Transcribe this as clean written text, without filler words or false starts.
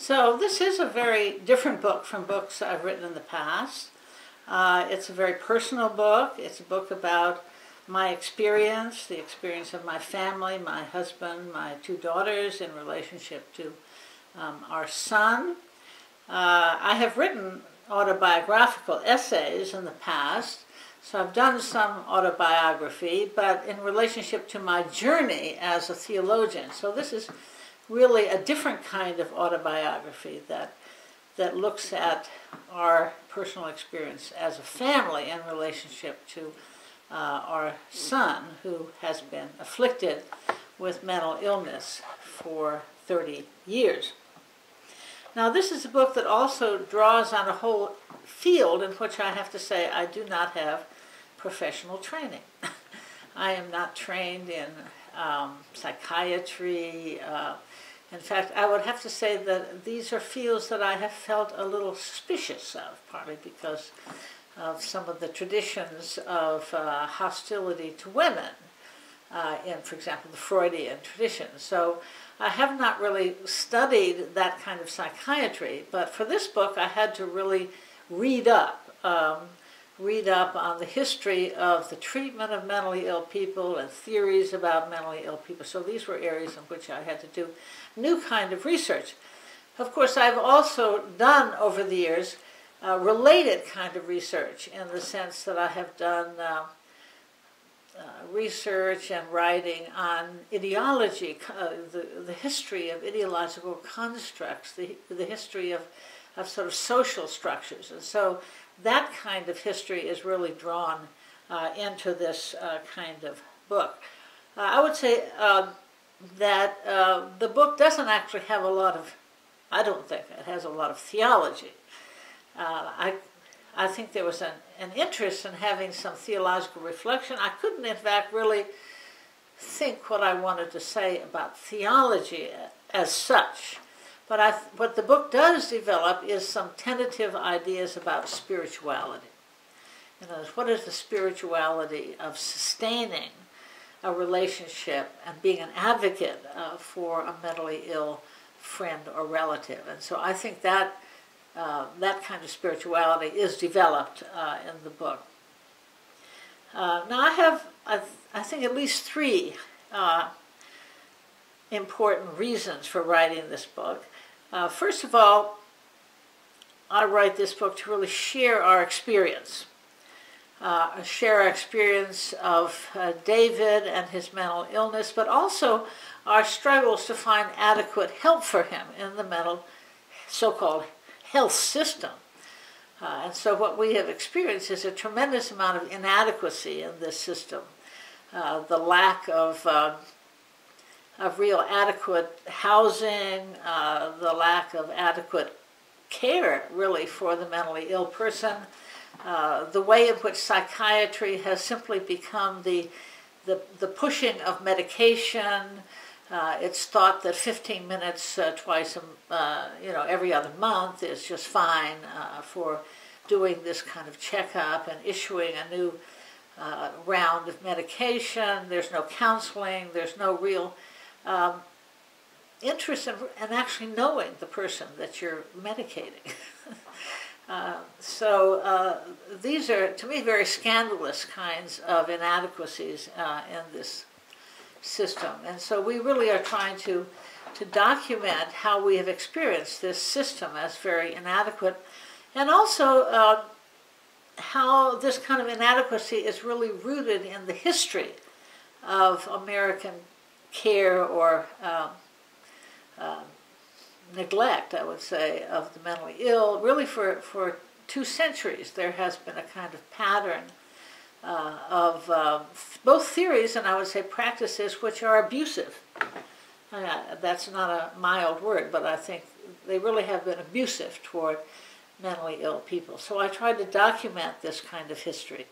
So this is a very different book from books I've written in the past. It's a very personal book. It's a book about my experience, the experience of my family, my husband, my two daughters in relationship to our son. I have written autobiographical essays in the past, so I've done some autobiography, but in relationship to my journey as a theologian. So this is really a different kind of autobiography that looks at our personal experience as a family in relationship to our son, who has been afflicted with mental illness for 30 years. Now, this is a book that also draws on a whole field in which I have to say I do not have professional training. I am not trained in psychiatry. In fact, I would have to say that these are fields that I have felt a little suspicious of, partly because of some of the traditions of hostility to women in, for example, the Freudian tradition. So I have not really studied that kind of psychiatry, but for this book I had to really read up on the history of the treatment of mentally ill people and theories about mentally ill people. So these were areas in which I had to do new kind of research. Of course, I've also done over the years related kind of research, in the sense that I have done research and writing on ideology, the history of ideological constructs, the history of sort of social structures. And so that kind of history is really drawn into this kind of book. I would say that the book doesn't actually have a lot of, I don't think it has a lot of theology. I think there was an interest in having some theological reflection. I couldn't, in fact, really think what I wanted to say about theology as such. But what the book does develop is some tentative ideas about spirituality. In other words, what is the spirituality of sustaining a relationship and being an advocate for a mentally ill friend or relative? And so I think that that kind of spirituality is developed in the book. Now I have, I think, at least three important reasons for writing this book. First of all, I write this book to really share our experience. Share our experience of David and his mental illness, but also our struggles to find adequate help for him in the mental, so-called health system. And so what we have experienced is a tremendous amount of inadequacy in this system. The lack of real adequate housing, the lack of adequate care, really, for the mentally ill person, the way in which psychiatry has simply become the pushing of medication. It's thought that 15 minutes every other month is just fine for doing this kind of checkup and issuing a new round of medication. There's no counseling. There's no real interest in actually knowing the person that you're medicating. So these are, to me, very scandalous kinds of inadequacies in this system. And so we really are trying to document how we have experienced this system as very inadequate, and also how this kind of inadequacy is really rooted in the history of American care or neglect, I would say, of the mentally ill. Really for 2 centuries there has been a kind of pattern of both theories and I would say practices which are abusive. That's not a mild word, but I think they really have been abusive toward mentally ill people. So I tried to document this kind of history.